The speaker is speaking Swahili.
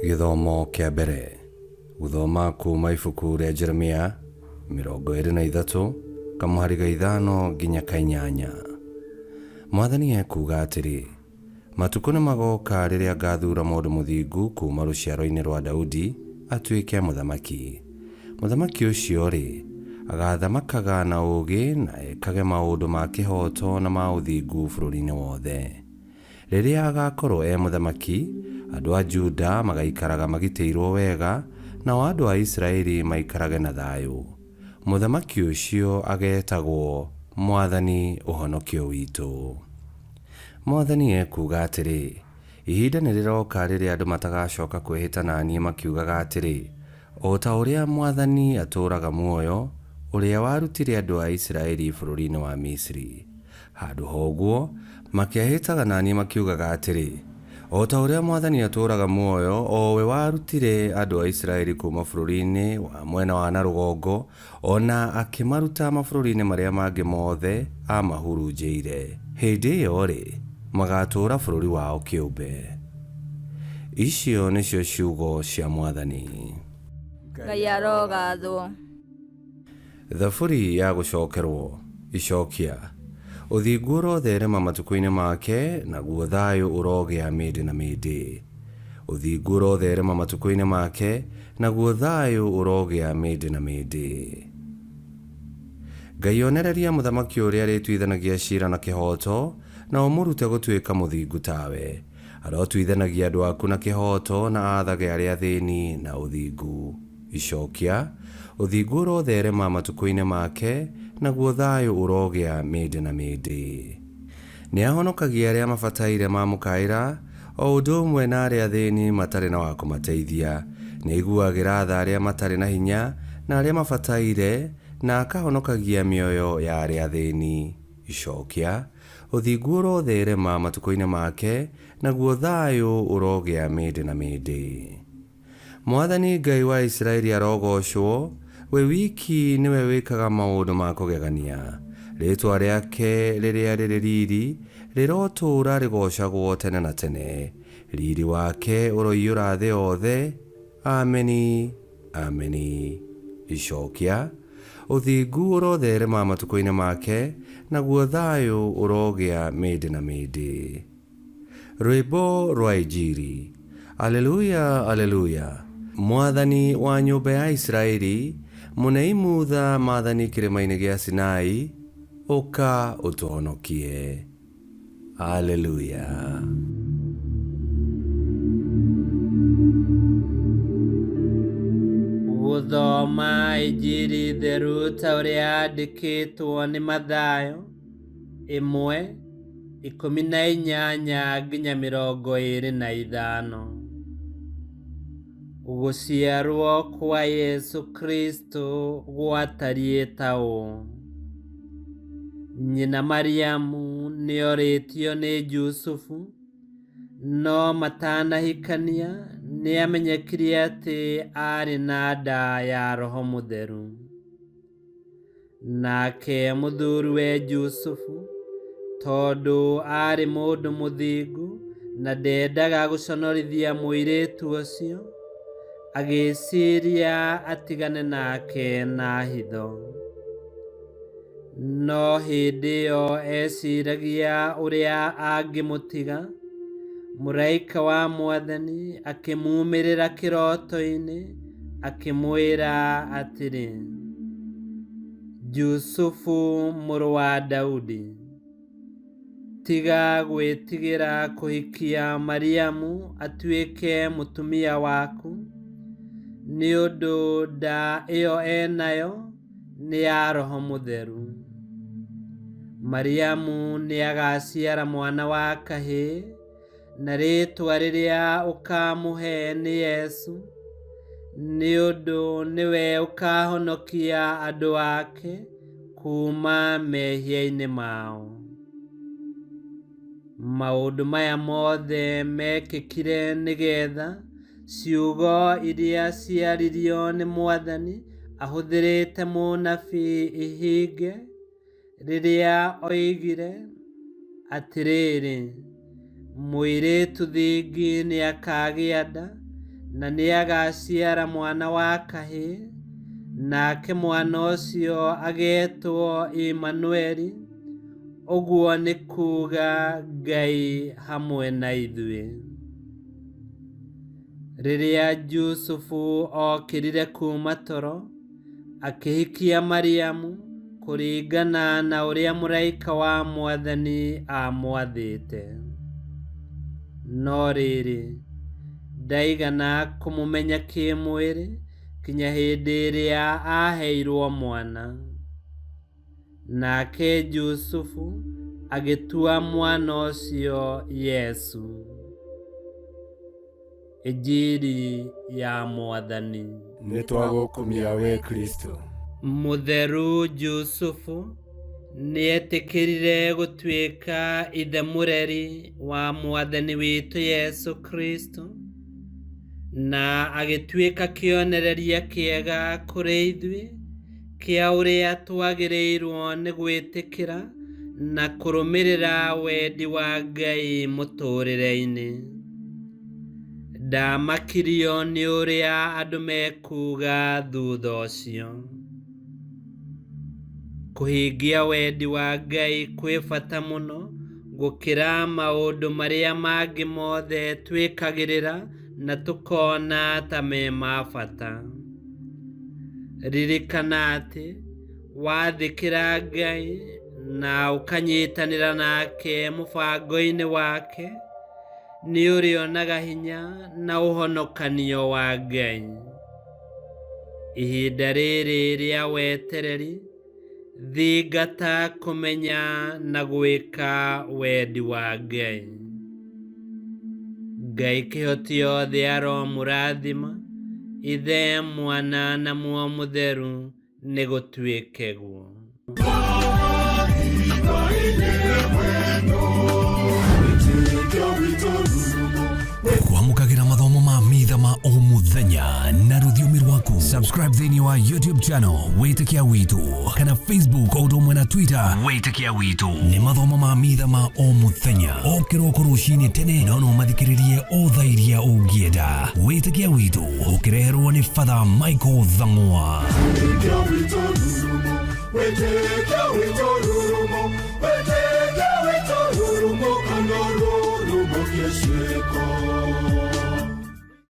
Githomo kĩa mbere. Guthoma kuma ibuku rĩa Jeremia 23 kamuhari ga 5 nginya ka 8. Mwathani ekuga atĩrĩ, matukũ nĩ magoka rĩrĩa ngathura mũndũ mũthingu kuma rũciaro-inĩ rwa Daudi atuĩke mũthamaki. Mũthamaki ũcio rĩ, agathamakaga na ũũgĩ na ekage maũndũ ma kĩhoto na ma ũthingu bũrũri-inĩ wothe. Rĩrĩa agakorwo mũthamaki, andũ a Juda magaikaraga magitĩirwo wega, na andũ a Israeli maikarage na thayũ. Mũthamaki ũcio agetagwo Mwathani ũhonokio witũ. Mwathani ekuga atĩrĩ, ihinda nĩ rĩroka rĩrĩa andũ matagacoka kwĩhĩta na niĩ makiugaga atĩrĩ, o ta ũrĩa Mwathani atũũraga muoyo, ũrĩa warutire andũ a Israeli bũrũri-inĩ wa Misiri. Handũ ha ũguo, makĩhĩtaga na niĩ makiugaga atĩrĩ, o ta ũrĩa Mwathani atũũraga muoyo, o we warutire andũ a Israeli kuma bũrũri-inĩ wa mwena wa na rũgongo, ona akĩmaruta mabũrũri-inĩ marĩa mangĩ mothe amahurunjĩire. Hĩndĩ ĩyo rĩ, magatũũra bũrũri wao kĩũmbe. Icio nĩcio ciugo cia Mwathani. Ngai arogathwo. Thaburi ya gũcokerwo. Icokia. Ũthingu ũrotherema matukũ-inĩ make, naguo thayũ ũrogĩa mĩndĩ na mĩndĩ. Ũthingu ũrotherema matukũ-inĩ make, naguo thayũ ũrogĩa mĩndĩ na mĩndĩ. Ngai onereria mũthamaki ũrĩa arĩtuithanagia ciira na kĩhoto, na ũmũrute gũtuĩka mũthingu tawe. Arotuithanagia andũ aku na kĩhoto, na athage arĩa athĩni na ũthingu. Icokia. Ũthingu ũrotherema matukũ-inĩ make, naguo thayũ ũrogĩa mĩndĩ na mĩndĩ. Nĩ ahonokagia arĩa mabataire mamũkaĩra, o ũndũ ũmwe na arĩa athĩni matarĩ na wa kũmateithia. Nĩ aiguagĩra tha arĩa matarĩ na hinya na arĩa mabataire, na akahonokagia mĩoyo ya arĩa athĩni. Icokia. Ũthingu ũrotherema matukũ-inĩ make, naguo thayũ ũrogĩa mĩndĩ na mĩndĩ. Mwathani Ngai wa Israeli arogocwo, we wiki niwe wĩkaga maũndũ ma kũgegania. Rĩĩtwa rĩake rĩrĩa rĩrĩ riri rĩrotũũra rĩgocagwo tene na tene. Riri wake ũroiyũra thĩ yothe. Ameni, ameni. Icokia. Ũthingu ũrotherema matukũ-inĩ make, naguo thayũ ũrogĩa mĩndĩ na mĩndĩ. Rwĩmbo rwa Injili. Aleluya, aleluya. Mwathani wa nyũmba ya Israeli, mũnei Mitha Maathani kĩrĩma-inĩ gĩa Sinai, ũka ũtũhonokie. Aleluya. Gũthoma Injili theru ta ũrĩa yandĩkĩtwo nĩ Mathayo 1:18 nginya 25. Gũciarwo kwa Yesu Kristo gwatariĩ ta ũũ. Nyina Mariamu nĩorĩtio nĩ Jusufu, no matanahikania nĩamenyekire atĩ arĩ na nda ya Roho Mũtheru. Nake mũthuriwe Jusufu, tondũ arĩ mũndũ mũthingu na ndendaga gũconorithia mũirĩtu ũcio, agĩciria atigane nake na hitho. No hĩndĩ ĩyo eciragia ũrĩa angĩmũtiga, mũraika wa Mwathani akĩmumĩrĩra kĩroto-inĩ, akĩmwĩra atĩrĩ, Jusufu mũrũ wa Daudi, tiga gwĩtigĩra kũhikia Mariamu atuĩke mũtumia waku, nĩ ũndũ nda ĩyo enayo nĩ ya Roho Mũtheru. Mariamu nĩagaciara mwana wa kahĩĩ, na rĩĩtwa rĩrĩa ũkamũhe nĩ Yesu, nĩ ũndũ nĩwe ũkahonokia andũ ake kuma mehia-inĩ mao. Maũndũ maya mothe mekĩkire nĩgetha ciugo iria ciaririo nĩ Mwathani ahũthĩrĩte mũnabii ihinge, rĩrĩa oigire atĩrĩrĩ, mũirĩtu thingi nĩakagĩa nda, na nĩagaciara mwana wa kahĩ, nake mwana ũcio agetwo Imanueli, ũguo nĩ kuuga Ngai hamwe na ithuĩ. Rĩrĩa Jusufu okĩrire kuma toro, akĩhikia Mariamu kũringana na ũrĩa mũraika wa Mwathani amwathĩte. No rĩrĩ, ndaigana kũmũmenya kĩmwĩrĩ kinya hĩndĩ ĩrĩa aheirwo mwana. Nake Jusufu agĩtua mwana ũcio Yesu. Injili ya Mwathani. Nĩtwagũkumia we Kristo. Mũtheru Jusufu nĩetĩkĩrire gũtuĩka ithe mũreri wa Mwathani witũ Yesu Kristo, na agĩtuĩka kĩonereria kĩega kũrĩ ithuĩ kĩa ũrĩa twagĩrĩirwo nĩ gwĩtĩkĩra na kũrũmĩrĩra wendi wa Ngai mũtũrĩre-inĩ. Ndamakirio nĩ ũrĩa andũ mekuga thutha ũcio. Kũhingia wendi wa Ngai kwĩ bata mũno gũkĩra maũndũ marĩa mangĩ mothe twĩkagĩrĩra na tũkona ta me ma bata. Ririkana atĩ wathĩkĩra Ngai na ũkanyitanĩra nake mũbango-inĩ wake, nĩ ũrĩonaga hinya na ũhonokanio wa Ngai. Ihinda rĩrĩ rĩa wetereri, thingata kũmenya na gwĩka wendi wa Ngai. Ngai kĩhoti othe aromũrathima, Ithe, Mwana na Muoyo Mũtheru, nĩ gũtuĩke guo. Kwamũkagĩra mathomo ma Mitha ma o mũthenya na rũthiomi rwaku. Subscribe thĩinĩ wa YouTube channel Witikia Witu, kana Facebook o ũndũ ũmwe na Twitter Witikia Witu. Nĩ mathomo ma Mitha ma o mũthenya, o kĩroko rũcinĩ tene, na no mathikĩrĩrie o thaa iria ũngĩenda. Witikia Witu ũkĩreherwo nĩ Father Michael Thang'wa. Witikia Witu rurumo, Witikia Witu rurumo, Witikia Witu rurumo.